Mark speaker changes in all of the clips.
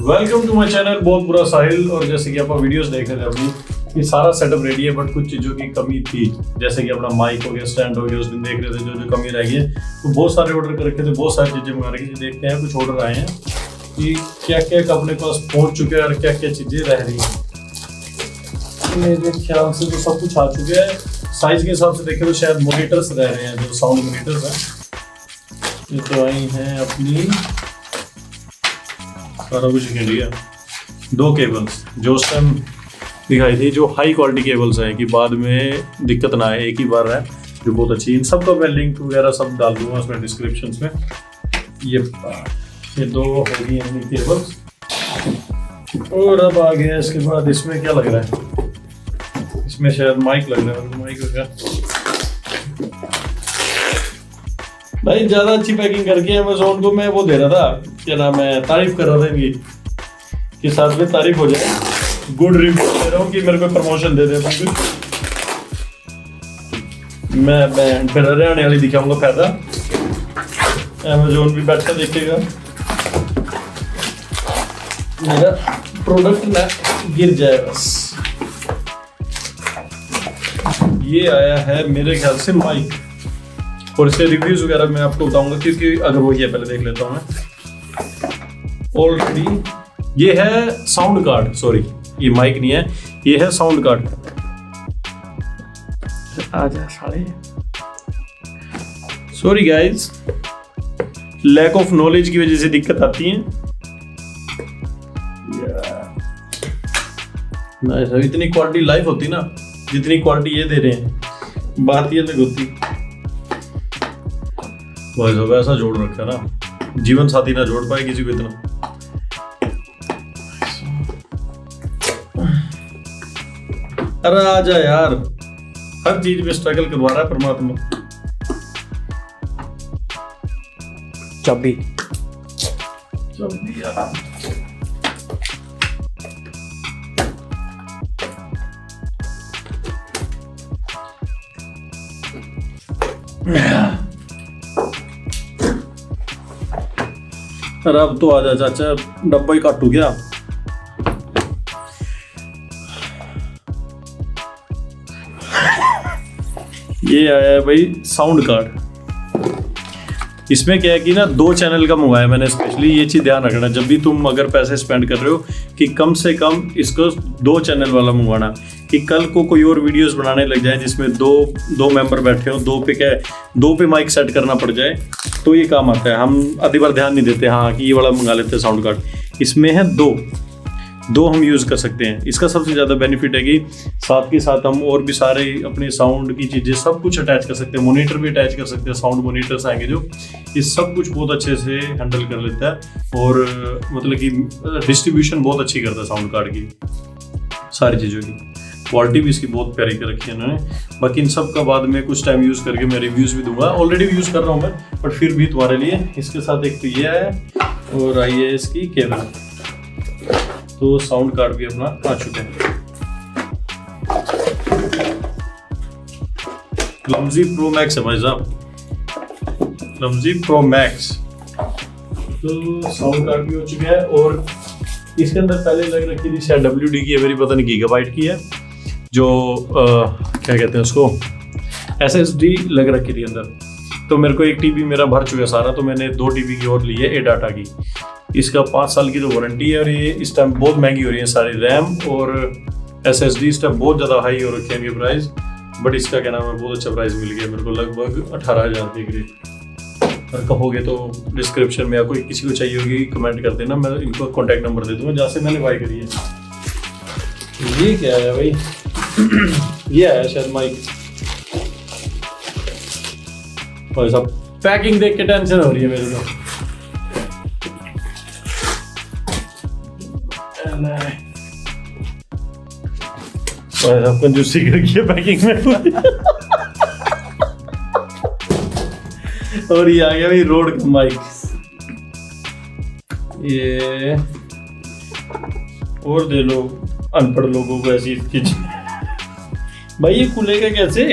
Speaker 1: Welcome to my channel बहुत बुरा साहिल। और जैसे कि आप वीडियोस देख रहे थे अपनी, ये सारा सेटअप रेडी है, बट कुछ चीज़ों की कमी थी। जैसे कि अपना माइक हो गया, स्टैंड हो गया, उस दिन देख रहे थे जो कमी रह गई है। तो बहुत सारे ऑर्डर कर रखे थे, बहुत सारी चीज़ें मंगा रखी थी। देखते हैं कुछ ऑर्डर आए हैं कि क्या क्या अपने पास पहुँच चुके हैं और क्या क्या चीज़ें रह रही हैं। मेरे ख्याल से तो सब कुछ आ चुके हैं। साइज के हिसाब से देखें तो शायद मोनीटर्स रह रहे हैं, जो साउंड मोनीटर्स हैं। ये तो आई हैं अपनी सारा कुछ इंडिया। 2 केबल्स जो उस टाइम दिखाई थी, जो हाई क्वालिटी केबल्स हैं कि बाद में दिक्कत ना आए, एक ही बार है, जो बहुत अच्छी। इन सब का मैं लिंक वगैरह सब डाल दूंगा उसमें डिस्क्रिप्शन में। ये 2 हो गई हैं केबल्स। और अब आ गया इसके बाद इसमें क्या लग रहा है, इसमें शायद माइक लग रहा है। माइक वगैरह भाई ज़्यादा अच्छी पैकिंग करके अमेज़ॉन को मैं वो दे रहा था, क्या नाम है, तारीफ कर रहा था इनकी कि साथ में तारीफ हो जाए। गुड रिव्यू दे रहा हूँ कि मेरे को प्रमोशन दे दे। मैं फिर हरियाणा वाली दिखाऊंगा फायदा। अमेज़ॉन भी बैठा देखेगा, मेरा प्रोडक्ट ना गिर जाए बस। ये आया है मेरे ख्याल से माइक, और इसके रिव्यूज वगैरह मैं आपको बताऊंगा, क्योंकि अगर वो ये पहले देख लेता हूँ मैं। ऑलरेडी ये है साउंड कार्ड, सॉरी ये माइक नहीं है, ये है साउंड कार्ड। आजा साले, sorry guys, lack of knowledge की वजह से दिक्कत आती है। इतनी क्वालिटी लाइव होती ना, जितनी क्वालिटी ये दे रहे हैं, बात ये तक होती। भाई साहब ऐसा जोड़ रखा है ना, जीवन साथी ना जोड़ पाए किसी को इतना। अरे आजा यार, हर चीज में स्ट्रगल करवा रहा है परमात्मा।
Speaker 2: चाबी
Speaker 1: यार, अरे अब तो आजा चाचा, डब्बा ही काटू क्या। ये आया है भाई साउंड कार्ड। इसमें क्या है कि ना 2 चैनल का मंगाया मैंने स्पेशली। ये चीज़ ध्यान रखना जब भी तुम अगर पैसे स्पेंड कर रहे हो, कि कम से कम इसको 2 चैनल वाला मंगवाना, कि कल को कोई और वीडियोस बनाने लग जाए जिसमें दो मेंबर बैठे हो, 2 पे माइक सेट करना पड़ जाए, तो ये काम आता है। हम आधी बार ध्यान नहीं देते, हाँ कि ये वाला मंगा लेते हैं साउंड कार्ड। इसमें है 2 हम यूज़ कर सकते हैं। इसका सबसे ज़्यादा बेनिफिट है कि साथ के साथ हम और भी सारे अपने साउंड की चीज़ें सब कुछ अटैच कर सकते हैं। मोनीटर भी अटैच कर सकते हैं, साउंड मोनीटर्स आएंगे जो, ये सब कुछ बहुत अच्छे से हैंडल कर लेता है। और मतलब कि डिस्ट्रीब्यूशन बहुत अच्छी करता है साउंड कार्ड की, सारी चीज़ों की। क्वालिटी भी इसकी बहुत प्यारी कर रखी है इन्होंने। बाकी इन सब का बाद में कुछ टाइम यूज़ करके मैं रिव्यूज़ भी दूंगा। ऑलरेडी यूज़ कर रहा हूँ मैं, बट फिर भी तुम्हारे लिए। इसके साथ एक तो ये है, और आई है इसकी केबल। तो साउंड कार्ड भी अपना आ चुके हैं। क्लमजी प्रो मैक्स है भाई साहब, क्लमजी प्रो मैक्स। तो साउंड कार्ड भी हो चुके हैं। और इसके अंदर पहले लग रखी थी शायद WD की है, मेरी पता नहीं गीगाबाइट की है, जो क्या कहते हैं उसको, SSD लग रखी थी अंदर। तो मेरे को एक TB मेरा भर चुका है सारा, तो मैंने 2 TB की और ली है A-डाटा की। इसका 5 साल की तो वारंटी है। और ये इस टाइम बहुत महंगी हो रही है सारी रैम और SSD। इस टाइम बहुत ज़्यादा हाई हो रखे हैं इनके प्राइस, बट इसका क्या नाम है, बहुत अच्छा प्राइस मिल गया मेरे को, लगभग 18,000 के करीब। और कहोगे तो डिस्क्रिप्शन में या कोई किसी को चाहिए होगी कमेंट कर देना, मैं इनको कॉन्टैक्ट नंबर दे दूँगा जहाँ से मैंने बाई करी है। ये क्या है भाई ये है शायद माइक। भाई साहब पैकिंग देख के टेंशन हो रही है मेरे को। कंजूसी करके है पैकिंग में। और ये आ गया भाई रोड का माइक। ये और दे लो अनपढ़ लोगों को ऐसी चीज। भाई ये खुलेगा कैसे?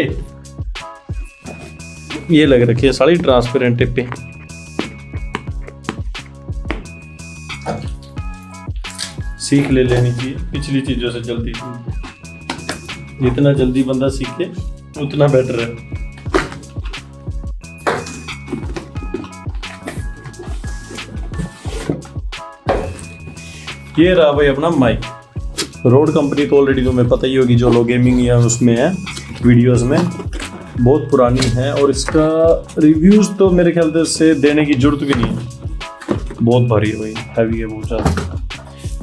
Speaker 1: ये लग रखी है साड़ी ट्रांसपेरेंट पे। सीख ले लेनी चाहिए पिछली चीज़ों से जल्दी। जितना जल्दी बंदा सीखे उतना बेटर है। ये रहा भाई अपना माइक। रोड कंपनी तो ऑलरेडी तुम्हें पता ही होगी, जो लोग गेमिंग या उसमें है वीडियोस में, बहुत पुरानी है और इसका रिव्यूज़ तो मेरे ख्याल से देने की जरूरत भी नहीं है। बहुत भारी है भाई, हैवी है बहुत ज़्यादा।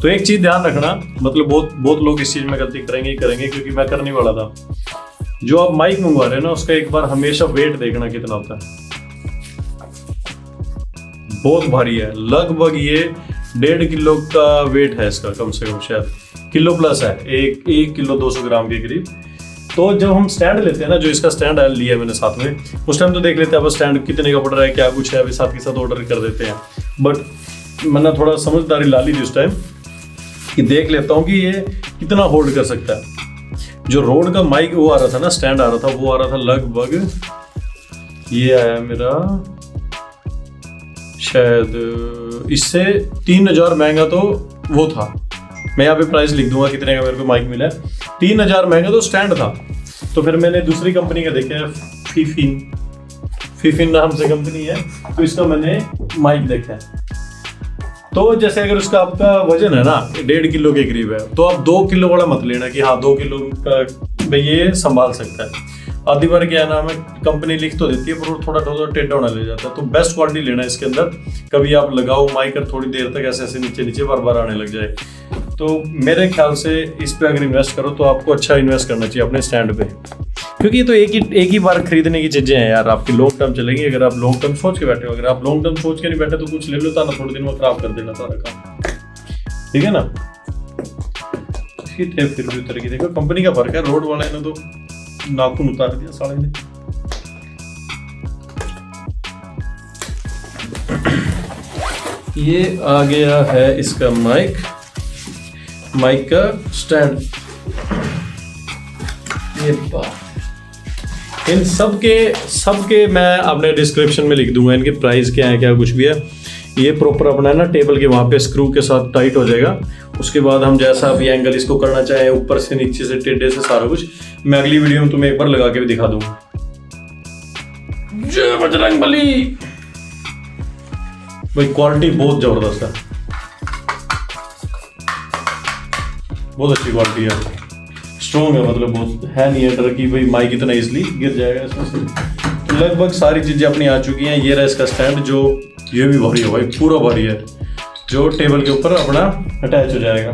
Speaker 1: तो एक चीज़ ध्यान रखना, मतलब बहुत लोग इस चीज़ में गलती करेंगे क्योंकि मैं करने वाला था। जो आप माइक मंगवा रहे हैं ना, उसका एक बार हमेशा वेट देखना कितना होता है। बहुत भारी है, लगभग ये 1.5 किलो का वेट है इसका, कम से कम शायद किलो प्लस है, 1 किलो 200 ग्राम के करीब। तो जब हम स्टैंड लेते हैं ना, जो इसका स्टैंड लिया है मैंने साथ में, उस टाइम तो देख लेते हैं अब स्टैंड कितने का पड़ रहा है, क्या कुछ है, अभी साथ के साथ ऑर्डर कर देते हैं। बट मैंने थोड़ा समझदारी ला ली थी उस टाइम कि देख लेता हूँ कि ये कितना होल्ड कर सकता है। जो रोड का माइक वो आ रहा था ना, स्टैंड आ रहा था, वो आ रहा था लगभग, ये आया मेरा शायद इससे 3000 महंगा तो वो था। मैं यहाँ पे प्राइस लिख दूंगा कितने का मेरे को माइक मिला है। 3000 महंगा तो स्टैंड था। तो फिर मैंने दूसरी कंपनी का देखा है, फिफिन नाम से कंपनी है, तो इसका मैंने माइक देखा है। तो जैसे अगर उसका आपका वजन है ना 1.5 किलो के करीब है, तो आप 2 किलो वाला मत लेना कि हाँ 2 किलो का भाई ये संभाल सकता है। आधी बार क्या नाम है, कंपनी लिख तो देती है पर थोड़ा टेढ़ा होना ले जाता है। तो बेस्ट क्वालिटी लेना है इसके अंदर। कभी आप लगाओ माइक और थोड़ी देर तक ऐसे नीचे बार आने लग जाए। तो मेरे ख्याल से इस पे अगर इन्वेस्ट करो तो आपको अच्छा इन्वेस्ट करना चाहिए अपने स्टैंड पे, क्योंकि ये तो एक ही बार खरीदने की चीजें हैं यार, आपकी लॉन्ग टर्म चलेगी। अगर आप लॉन्ग टर्म सोच के बैठे हो, अगर आप लॉन्ग टर्म सोच के नहीं बैठे तो कुछ ले लो था ना, थोड़े दिन में खराब कर देना सारा काम, ठीक है ना। इसकी टेप फिर भी उतर की, देखो कंपनी का फर्क है। रोड वाले ने तो नाखून उतार दिया साले ने। ये आ गया है इसका माइक का स्टैंड। ये इन सबके मैं अपने डिस्क्रिप्शन में लिख दूंगा, इनके प्राइस क्या है, क्या कुछ भी है। ये प्रॉपर अपना है ना टेबल के वहाँ पे स्क्रू के साथ टाइट हो जाएगा। उसके बाद हम जैसा भी एंगल इसको करना चाहें, ऊपर से नीचे से टेढ़े से सारा कुछ, मैं अगली वीडियो में तुम्हें एक बार लगा के भी दिखा दूंगा। जय बजरंगबली। भाई क्वालिटी बहुत जबरदस्त है, बहुत अच्छी क्वालिटी है, स्ट्रॉन्ग है, मतलब बहुत है नहीं है डर कि भाई माइक इतना इजली गिर जाएगा इसमें से। तो लगभग सारी चीज़ें अपनी आ चुकी हैं। ये रहा इसका स्टैंड, जो ये भी भारी है भाई, पूरा भारी है, जो टेबल के ऊपर अपना अटैच हो जाएगा।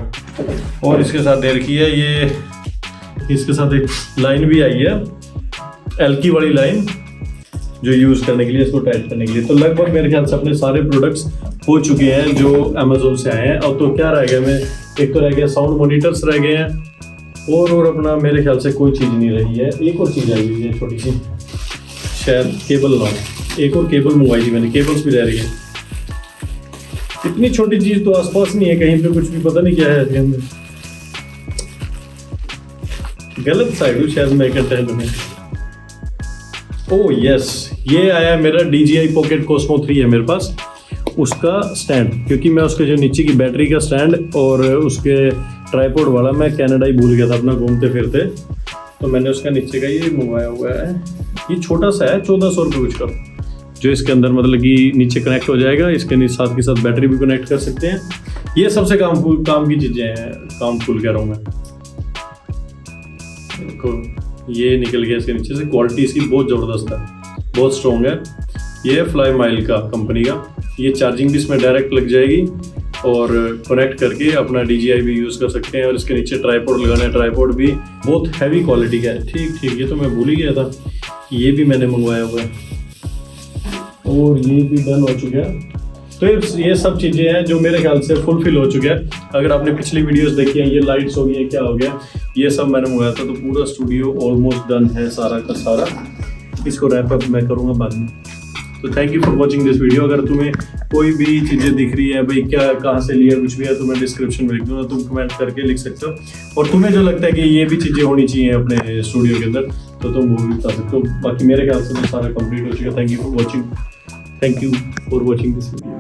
Speaker 1: और इसके साथ दे रखी है ये, इसके साथ एक लाइन भी आई है, एल्की वाली लाइन, जो यूज़ करने के लिए, इसको टाइट करने के लिए। तो लगभग मेरे ख्याल से अपने सारे प्रोडक्ट्स हो चुके हैं जो अमेजोन से आए हैं। अब तो क्या रह गया, मैं एक तो रह गया साउंड मॉनिटर्स रह गए हैं, और अपना मेरे ख्याल से कोई चीज़ नहीं रही है। एक और चीज़ आई हुई है छोटी सी, शायद केबल लाओ। एक और केबल मंगवाई थी मैंने, केबल्स भी रह रही है। इतनी छोटी चीज़ तो आसपास नहीं है कहीं पे, कुछ भी पता नहीं क्या है इसके अंदर। गलत साइड हूँ शायद मैं कंटेंट में। ओह यस, ये आया मेरा DJI Pocket Cosmo 3 है मेरे पास, उसका स्टैंड। क्योंकि मैं उसके जो नीचे की बैटरी का स्टैंड और उसके ट्राइपॉड वाला मैं कनाडा ही भूल गया था अपना घूमते फिरते, तो मैंने उसका नीचे का ये मंगवाया हुआ है। ये छोटा सा है, 1400 रुपये कुछ का, जो इसके अंदर मतलब कि नीचे कनेक्ट हो जाएगा। इसके नीचे साथ के साथ बैटरी भी कनेक्ट कर सकते हैं। ये सबसे काम की चीज़ें हैं, काम फुल कह रहा हूँ मैं। देखो ये निकल गया इसके नीचे से। क्वालिटी इसकी बहुत ज़बरदस्त है, बहुत स्ट्रॉन्ग है। ये फ्लाई माइल का कंपनी का, ये चार्जिंग भी इसमें डायरेक्ट लग जाएगी और कनेक्ट करके अपना DJI भी यूज़ कर सकते हैं। और इसके नीचे ट्राइपॉड लगाना है, ट्राइपॉड भी बहुत हैवी क्वालिटी का है। ठीक, ये तो मैं भूल ही गया था, ये भी मैंने मंगवाया हुआ है और ये भी डन हो चुका है। तो ये सब चीज़ें हैं जो मेरे ख्याल से फुलफिल हो चुके हैं। अगर आपने पिछली वीडियोस देखी हैं, ये लाइट्स हो गई है, क्या हो गया, ये सब मैंने मंगाया था। तो पूरा स्टूडियो ऑलमोस्ट डन है सारा का सारा। इसको रैप अप मैं करूँगा बाद में। तो thank you for watching this video. अगर तुम्हें कोई भी चीज़ें दिख रही है भाई, क्या कहाँ से लिया, कुछ भी है, तो मैं डिस्क्रिप्शन में लिख दूँगा, तुम कमेंट करके लिख सकते हो। और तुम्हें जो लगता है कि ये भी चीज़ें होनी चाहिए अपने स्टूडियो के अंदर, तो तुम वो भी बता सकते हो। बाकी मेरे ख्याल से तो सारा कंप्लीट हो चुका है। Thank you for watching this video.